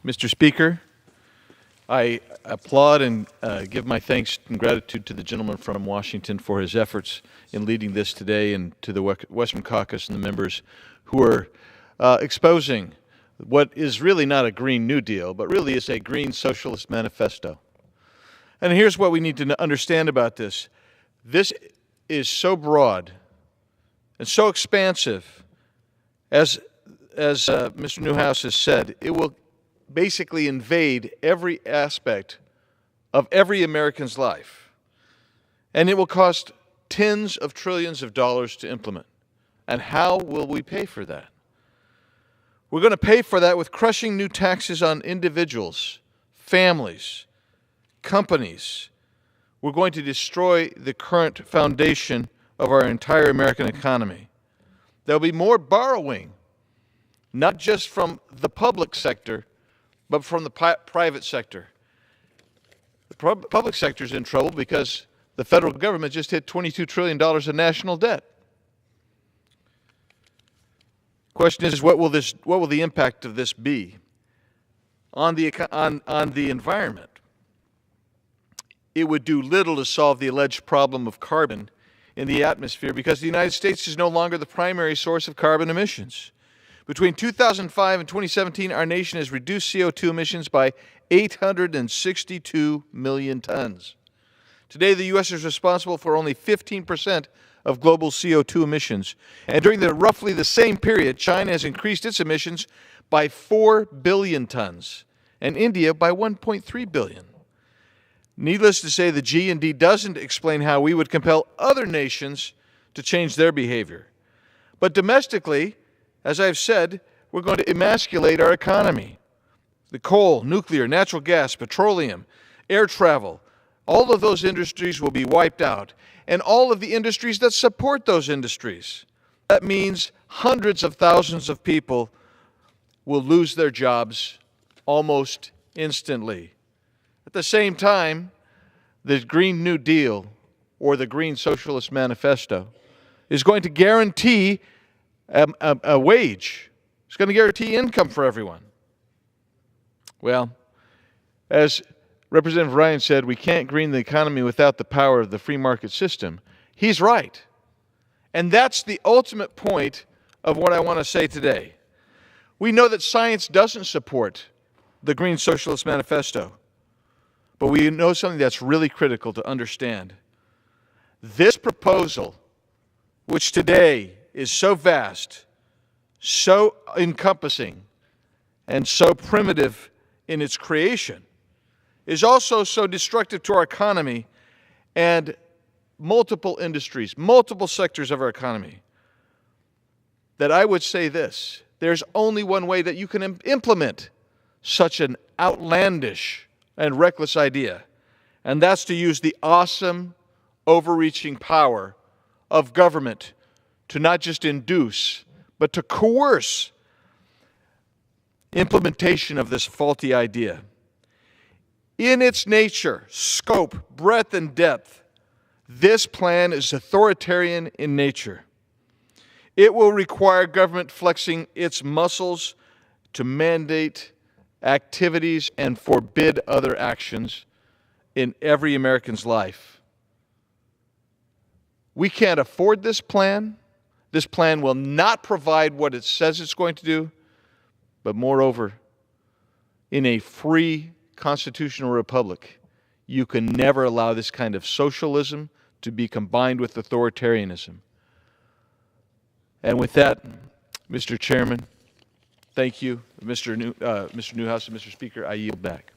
Mr. Speaker, I applaud and give my thanks and gratitude to the gentleman from Washington for his efforts in leading this today, and to the Western Caucus and the members who are exposing what is really not a Green New Deal, but really is a Green Socialist Manifesto. And here's what we need to understand about this. This is so broad and so expansive, as Mr. Newhouse has said, it will basically invade every aspect of every American's life. And it will cost tens of trillions of dollars to implement. And how will we pay for that? We're going to pay for that with crushing new taxes on individuals, families, companies. We're going to destroy the current foundation of our entire American economy. There'll be more borrowing, not just from the public sector, but from the private sector. The public sector is in trouble because the federal government just hit $22 trillion in national debt. Question is, what will the impact of this be on the environment? It would do little to solve the alleged problem of carbon in the atmosphere, because the United States is no longer the primary source of carbon emissions. Between 2005 and 2017, our nation has reduced CO2 emissions by 862 million tons. Today, the U.S. is responsible for only 15% of global CO2 emissions. And during roughly the same period, China has increased its emissions by 4 billion tons, and India by 1.3 billion. Needless to say, the G&D doesn't explain how we would compel other nations to change their behavior. But domestically, as I've said, we're going to emasculate our economy. The coal, nuclear, natural gas, petroleum, air travel, all of those industries will be wiped out, and all of the industries that support those industries. That means hundreds of thousands of people will lose their jobs almost instantly. At the same time, the Green New Deal, or the Green Socialist Manifesto, is going to guarantee a wage. It's going to guarantee income for everyone. Well, as Representative Ryan said, we can't green the economy without the power of the free market system. He's right. And that's the ultimate point of what I want to say today. We know that science doesn't support the Green Socialist Manifesto, but we know something that's really critical to understand. This proposal, which today is so vast, so encompassing, and so primitive in its creation, is also so destructive to our economy and multiple industries, multiple sectors of our economy, that I would say this: there's only one way that you can implement such an outlandish and reckless idea, and that's to use the awesome, overreaching power of government to not just induce, but to coerce implementation of this faulty idea. In its nature, scope, breadth, and depth, this plan is authoritarian in nature. It will require government flexing its muscles to mandate activities and forbid other actions in every American's life. We can't afford this plan. This plan will not provide what it says it's going to do, but moreover, in a free constitutional republic, you can never allow this kind of socialism to be combined with authoritarianism. And with that, Mr. Chairman, thank you. Mr. Newhouse and Mr. Speaker, I yield back.